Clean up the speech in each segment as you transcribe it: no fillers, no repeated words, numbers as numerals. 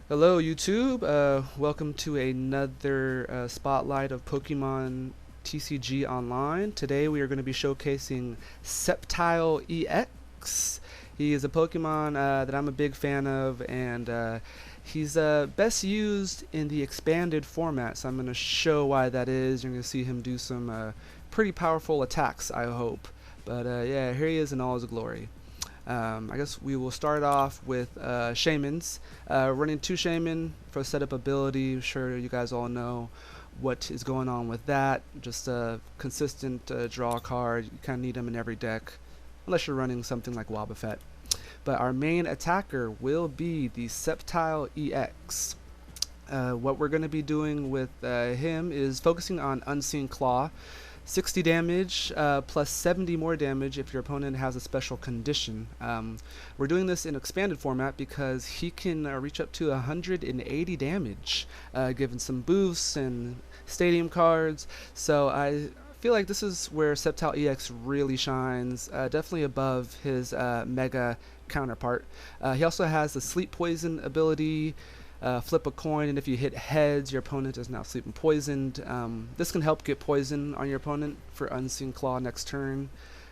Hello YouTube, welcome to another spotlight of Pokemon TCG Online. Today we are going to be showcasing Sceptile EX. He is a Pokemon that I'm a big fan of, and he's best used in the expanded format, so I'm going to show why that is. You're going to see him do some pretty powerful attacks, I hope. But yeah, here he is in all his glory. I guess we will start off with Shamans. Running 2 Shaman for setup ability. I'm sure you guys all know what is going on with that. Just a consistent draw card. You kind of need them in every deck, unless you're running something like Wobbuffet. But our main attacker will be the Sceptile EX. What we're going to be doing with him is focusing on Unseen Claw. 60 damage plus 70 more damage if your opponent has a special condition. We're doing this in expanded format because he can reach up to 180 damage given some boosts and stadium cards. So I feel like this is where Sceptile EX really shines, definitely above his Mega counterpart. He also has the Sleep Poison ability. Flip a coin, and if you hit heads, your opponent is now sleep and poisoned. This can help get poison on your opponent for Unseen Claw next turn,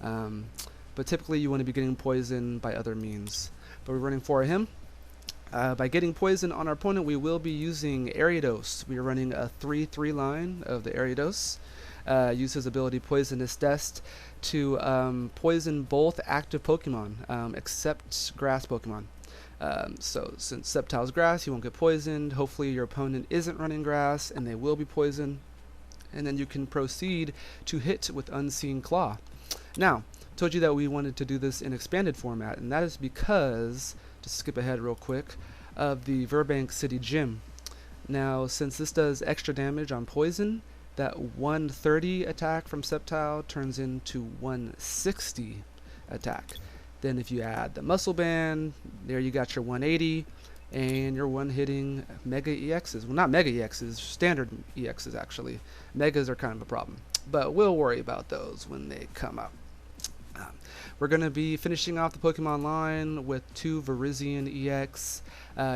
but typically you want to be getting poison by other means. But we're running for him. By getting poison on our opponent, we will be using Ariados. We are running a 3/3 line of the Ariados. Use his ability Poisonous Dest to poison both active Pokemon, except grass Pokemon. So since Sceptile's grass, you won't get poisoned. Hopefully your opponent isn't running grass and they will be poisoned. And then you can proceed to hit with Unseen Claw. Now, told you that we wanted to do this in expanded format, and that is because, just skip ahead real quick, of the Verbank City Gym. Now, since this does extra damage on poison, that 130 attack from Sceptile turns into 160 attack. Then if you add the Muscle Band, there you got your 180, and you're one-hitting Mega EXs. Well, not Mega EXs, standard EXs actually. Megas are kind of a problem, but we'll worry about those when they come up. We're going to be finishing off the Pokemon line with 2 Virizion EX.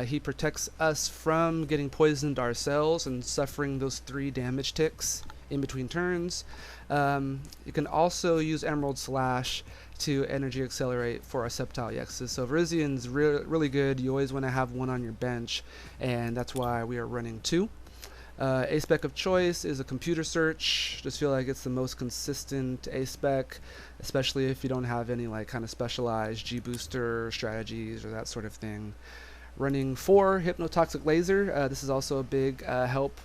He protects us from getting poisoned ourselves and suffering those 3 damage ticks in between turns. You can also use Emerald Slash to energy accelerate for our Sceptile EXs. So Virizion's really good. You always want to have one on your bench, and that's why we are running 2. A-Spec of choice is a computer search. Just feel like it's the most consistent A-Spec, especially if you don't have any like kind of specialized G-booster strategies or that sort of thing. Running 4 Hypnotoxic Laser. This is also a big help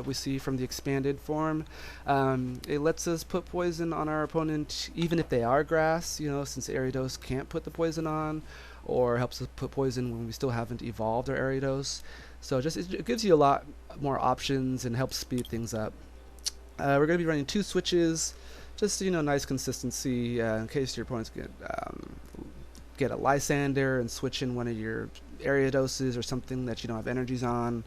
we see from the expanded form. It lets us put poison on our opponent even if they are grass, you know, since Ariados can't put the poison on, or helps us put poison when we still haven't evolved our Ariados. So it gives you a lot more options and helps speed things up. We're going to be running 2 switches, just nice consistency in case your opponents get a Lysander and switch in one of your Ariadoses or something that you don't have energies on.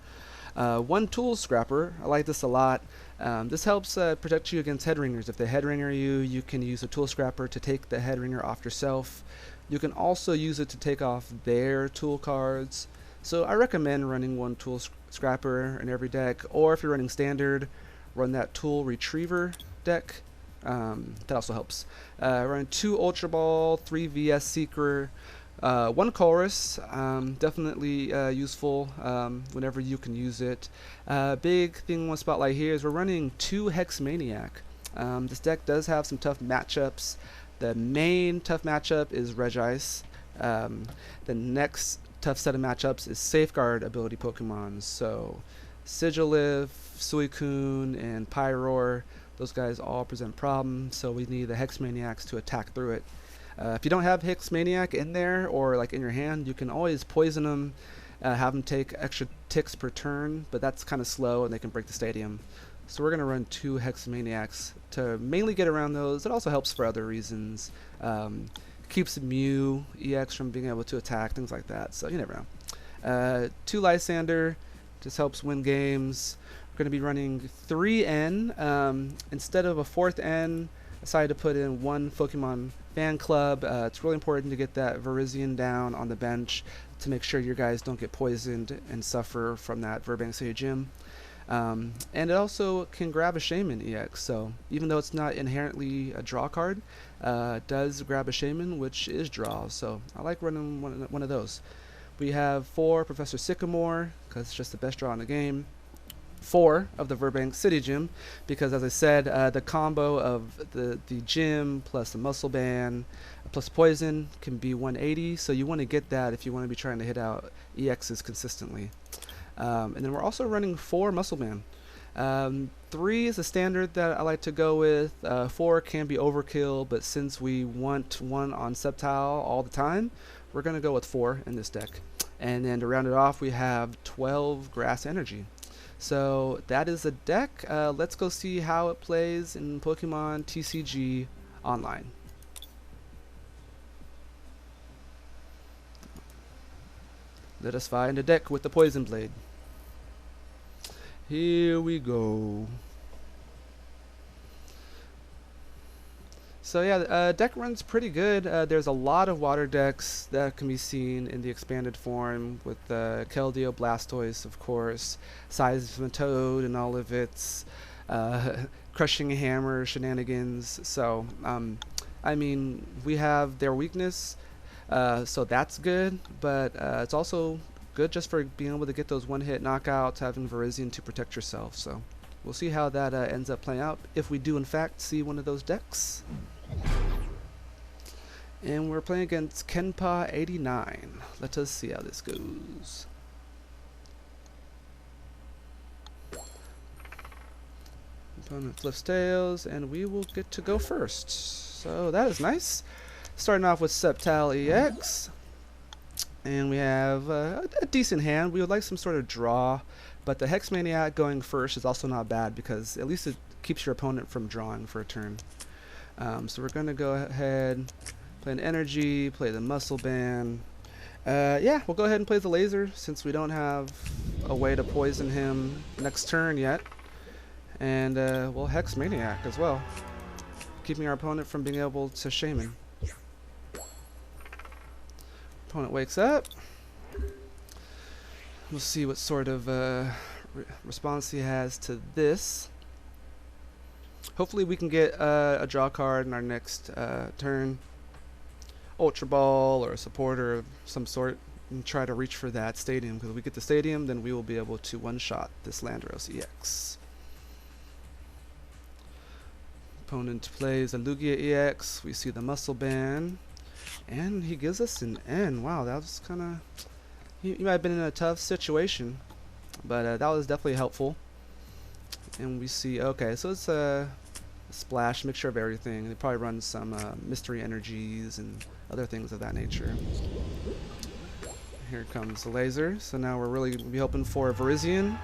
1 Tool Scrapper. I like this a lot. This helps protect you against headringers. If they headringer you, you can use a Tool Scrapper to take the headringer off yourself. You can also use it to take off their tool cards. So I recommend running 1 Tool Scrapper in every deck, or if you're running standard, run that Tool Retriever deck. That also helps. Run 2 Ultra Ball, 3 VS Seeker, 1 Chorus, definitely useful whenever you can use it. Big thing one spotlight here is we're running 2 Hex Maniac. This deck does have some tough matchups. The main tough matchup is Regice. The next tough set of matchups is Safeguard ability Pokemon. So Sigilyph, Suicune, and Pyroar. Those guys all present problems, so we need the Hex Maniacs to attack through it. If you don't have Hex Maniac in there or like in your hand, you can always poison them, have them take extra ticks per turn, but that's kind of slow and they can break the stadium. So we're going to run 2 Hex Maniacs to mainly get around those. It also helps for other reasons. Keeps Mew EX from being able to attack, things like that, so you never know. 2 Lysander just helps win games. We're going to be running 3 N. Instead of a 4th N, I decided to put in 1 Pokemon Fan Club. It's really important to get that Virizion down on the bench to make sure your guys don't get poisoned and suffer from that Verbank City Gym. And it also can grab a Shaman EX, so even though it's not inherently a draw card, it does grab a Shaman, which is draw, so I like running one of those. We have 4 Professor Sycamore, because it's just the best draw in the game. 4 of the Verbank City Gym, because as I said, the combo of the gym plus the muscle band plus poison can be 180, so you want to get that if you want to be trying to hit out EXs consistently. And then we're also running 4 muscle band. 3 is a standard that I like to go with. 4 can be overkill, but since we want 1 on Sceptile all the time, we're going to go with 4 in this deck. And then to round it off, we have 12 grass energy. So that is the deck. Let's go see how it plays in Pokemon TCG Online. Let us find a deck with the Poison Blade. Here we go. So yeah, deck runs pretty good. There's a lot of water decks that can be seen in the expanded form with Keldeo, Blastoise, of course, Seismitoad and all of its crushing hammer shenanigans. So I mean, we have their weakness, so that's good, but it's also good just for being able to get those one-hit knockouts, having Virizion to protect yourself. So we'll see how that ends up playing out, if we do in fact see one of those decks. And we're playing against Kenpa 89. Let us see how this goes. Opponent flips tails, and we will get to go first. So that is nice. Starting off with Sceptile EX. And we have a decent hand. We would like some sort of draw, but the Hex Maniac going first is also not bad because at least it keeps your opponent from drawing for a turn. So we're going to go ahead, play an energy, play the muscle band. Yeah, we'll go ahead and play the laser since we don't have a way to poison him next turn yet. And we'll Hex Maniac as well, keeping our opponent from being able to Shaman. Opponent wakes up. We'll see what sort of response he has to this. Hopefully we can get a draw card in our next turn. Ultra Ball or a supporter of some sort, and try to reach for that stadium, because if we get the stadium, then we will be able to one-shot this Landros EX. Opponent plays a Lugia EX. We see the muscle band. And he gives us an N. Wow, that was kind of... He might have been in a tough situation, but that was definitely helpful. And we see... Okay, so it's a splash, mixture of everything. They probably run some mystery energies and other things of that nature. Here comes the laser. So now we're really going to be hoping for a Virizion.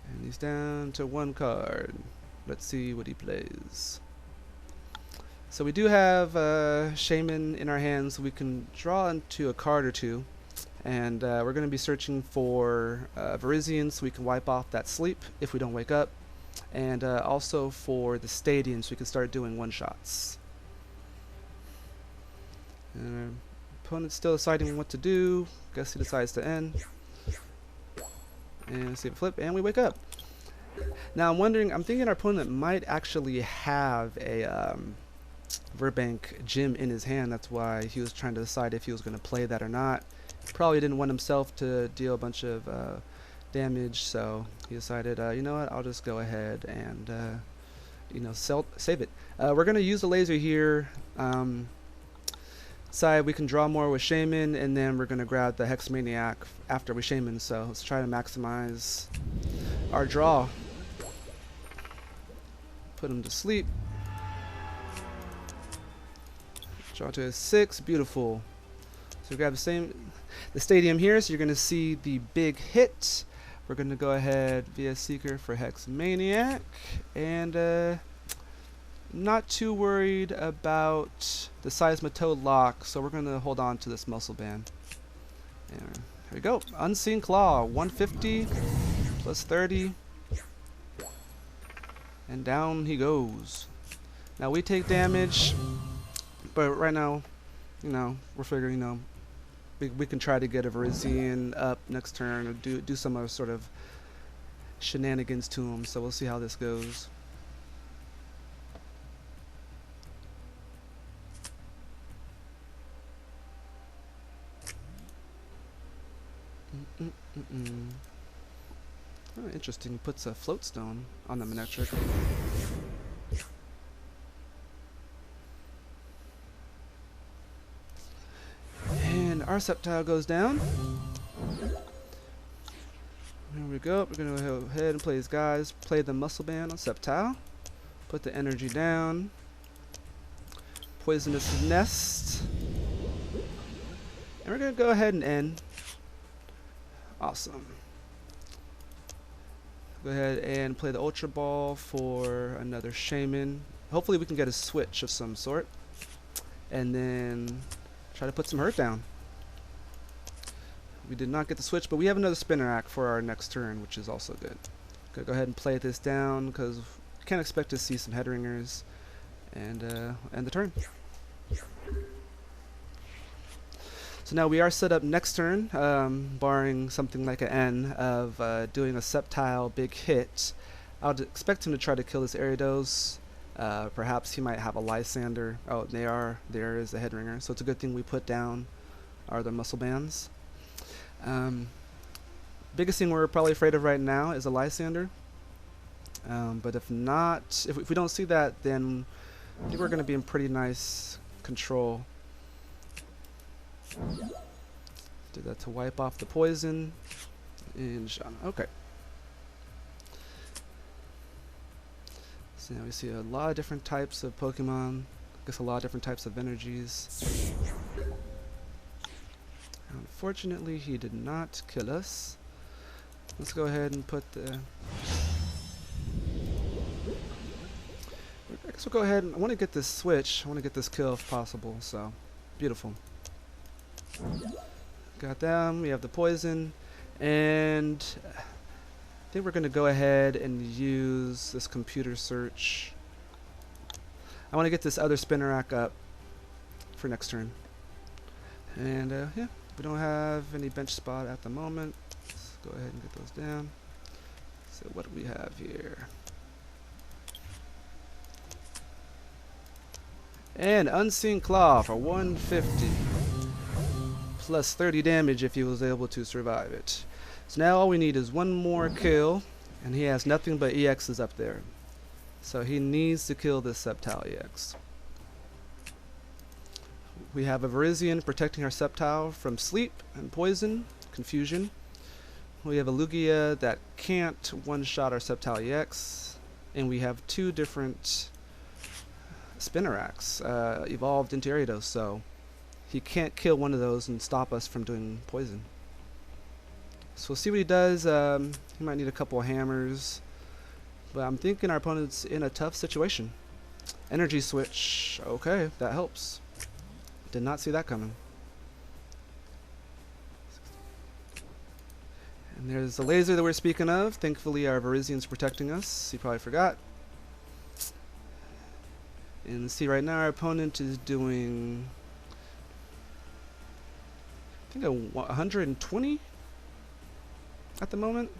And he's down to 1 card. Let's see what he plays. So we do have Shaman in our hands, so we can draw into a card or 2. And we're going to be searching for Virizion so we can wipe off that sleep if we don't wake up. And also for the stadium so we can start doing one-shots. And our opponent's still deciding what to do. Guess he decides to end. And see a flip, and we wake up. Now I'm thinking our opponent might actually have a... Verbank Gym in his hand. That's why he was trying to decide if he was going to play that or not. He probably didn't want himself to deal a bunch of damage, so he decided, you know what, I'll just go ahead and you know, save it. We're going to use the laser here. Decide we can draw more with Shaman, and then we're going to grab the Hex Maniac after we Shaman, so let's try to maximize our draw. Put him to sleep. Draw to a 6, beautiful. So we grab the stadium here, so you're going to see the big hit. We're going to go ahead via Seeker for Hex Maniac, and not too worried about the Seismitoad lock, so we're going to hold on to this muscle band. And here we go, Unseen Claw, 150 plus 30, and down he goes. Now we take damage. But right now, we're figuring, we can try to get a Verizian up next turn or do some other sort of shenanigans to him. So we'll see how this goes. Oh, interesting. He puts a float stone on the Manectric. And our Sceptile goes down. Here we go. We're going to go ahead and play these guys. Play the Muscle Band on Sceptile. Put the energy down. Poisonous Nest. And we're going to go ahead and end. Awesome. Go ahead and play the Ultra Ball for another Shaman. Hopefully we can get a switch of some sort. And then try to put some hurt down. We did not get the switch, but we have another Spinnerack for our next turn, which is also good. Go ahead and play this down because we can't expect to see some Headringers. And end the turn. So now we are set up next turn, barring something like an N of doing a Sceptile big hit. I would expect him to try to kill this Ariados. Perhaps he might have a Lysander. Oh, there is a Headringer. So it's a good thing we put down our other Muscle Bands. Biggest thing we're probably afraid of right now is a Lysander. But if not, if we don't see that, then I think we're going to be in pretty nice control. Do that to wipe off the poison. And Shana. Okay. So now we see a lot of different types of Pokemon. I guess a lot of different types of energies. Unfortunately, he did not kill us. Let's go ahead and put the... I guess we'll go ahead and... I want to get this switch. I want to get this kill if possible. So, beautiful. Got them. We have the poison. And I think we're going to go ahead and use this computer search. I want to get this other Spinnerack up for next turn. And yeah, we don't have any bench spot at the moment. Let's go ahead and get those down. So what do we have here? And Unseen Claw for 150. Plus 30 damage if he was able to survive it. So now all we need is one more kill, and he has nothing but EXs up there. So he needs to kill this Sceptile EX. We have a Verizian protecting our Sceptile from sleep and poison, confusion. We have a Lugia that can't one-shot our Sceptile EX, and we have two different Spinneracks evolved into Ariados, so he can't kill one of those and stop us from doing poison. So we'll see what he does. He might need a couple of hammers. But I'm thinking our opponent's in a tough situation. Energy switch. Okay, that helps. Did not see that coming. And there's the laser that we're speaking of. Thankfully our Verizian's protecting us. He probably forgot. And see, right now our opponent is doing... I think 120 at the moment.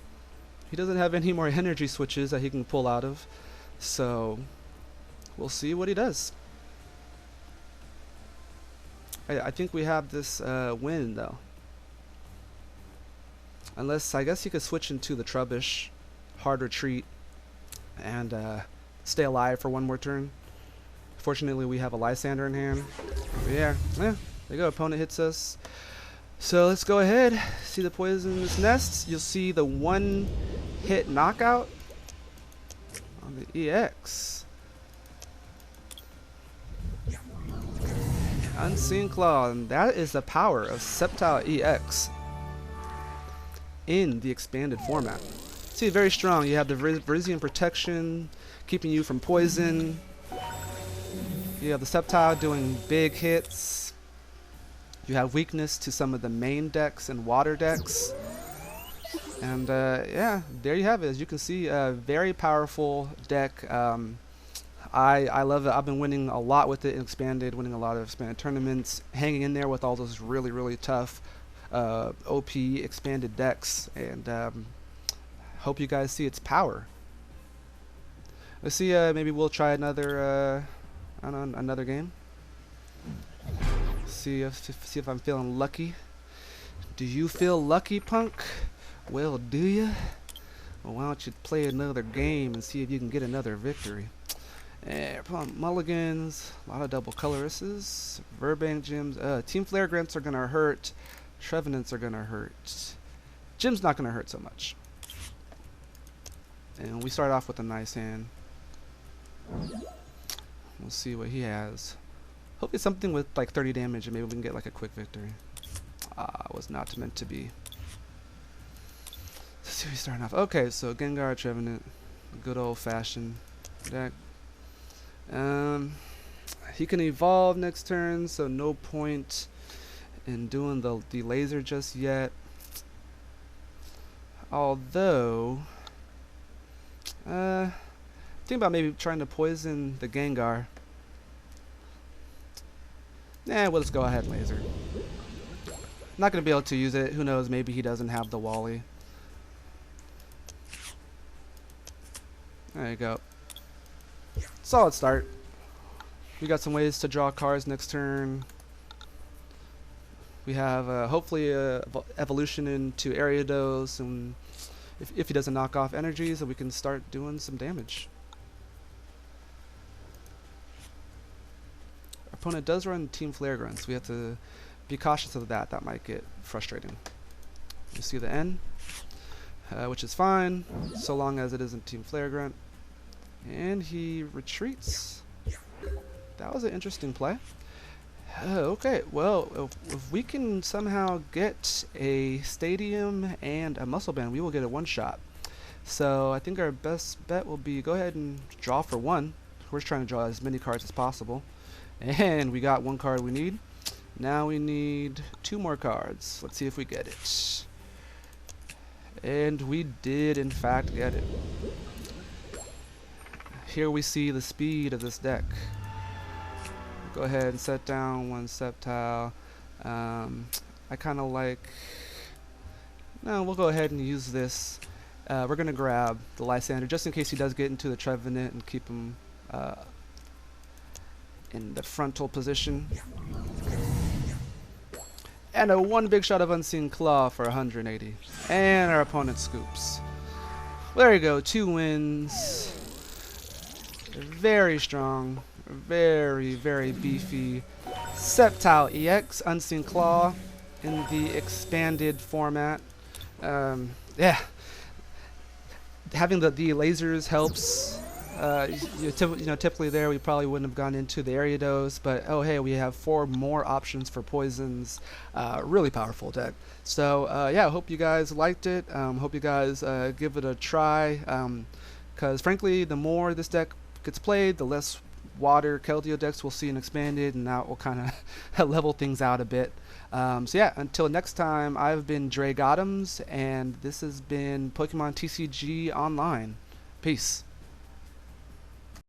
He doesn't have any more energy switches that he can pull out of, so we'll see what he does. I think we have this win though, unless I guess he could switch into the Trubbish, hard retreat, and stay alive for one more turn. Fortunately we have a Lysander in hand. But yeah, there you go, opponent hits us. So let's go ahead, see the Poisonous Nest. You'll see the one hit knockout on the EX. Unseen Claw, and that is the power of Sceptile EX in the expanded format. See, very strong. You have the Verizian protection, keeping you from poison. You have the Sceptile doing big hits. You have weakness to some of the main decks and water decks. And yeah, there you have it. As you can see, a very powerful deck. I love it. I've been winning a lot with it in expanded, winning a lot of expanded tournaments, hanging in there with all those really tough OP expanded decks, and hope you guys see its power. Let's see. Maybe we'll try another. I don't know, another game. See if I'm feeling lucky. Do you feel lucky, punk? Well, do you? Well, why don't you play another game and see if you can get another victory? Mulligans, a lot of double colorists, Verbank gems. Team Flare Grants are gonna hurt. Trevenants are gonna hurt. Jim's not gonna hurt so much. And we start off with a nice hand. We'll see what he has. Hopefully something with like 30 damage and maybe we can get like a quick victory. Was not meant to be. Let's see what he's starting off. Okay, so Gengar Trevenant. Good old fashioned deck. He can evolve next turn, so no point in doing the laser just yet. Although think about maybe trying to poison the Gengar. We'll just go ahead and laser. Not going to be able to use it. Who knows, maybe he doesn't have the Wally. There you go. Solid start. We got some ways to draw cards next turn. We have hopefully evolution into Ariados, and if he doesn't knock off energies, then we can start doing some damage. Our opponent does run Team Flare Grunts. We have to be cautious of that. That might get frustrating. You see the N, which is fine, so long as it isn't Team Flare Grunt. And he retreats. That was an interesting play. Okay, well, if we can somehow get a Stadium and a Muscle Band, we will get a one-shot. So I think our best bet will be go ahead and draw for one. We're just trying to draw as many cards as possible. And we got one card we need. Now we need two more cards. Let's see if we get it. And we did, in fact, get it. Here we see the speed of this deck. Go ahead and set down one Sceptile. I kind of like... No, we'll go ahead and use this. We're going to grab the Lysander just in case he does get into the Trevenant and keep him in the frontal position. And a one big shot of Unseen Claw for 180. And our opponent scoops. Well, there you go, 2 wins. Very strong, very beefy Sceptile EX Unseen Claw in the expanded format. Yeah, having the lasers helps. Typically there we probably wouldn't have gone into the Ariados, but oh hey, we have 4 more options for poisons. Really powerful deck. So yeah, I hope you guys liked it. Hope you guys give it a try. Because frankly, the more this deck gets played, the less water Keldeo decks we'll see in expanded, and that will kind of level things out a bit. So yeah, until next time, I've been Dregottems, and this has been Pokemon TCG Online. Peace.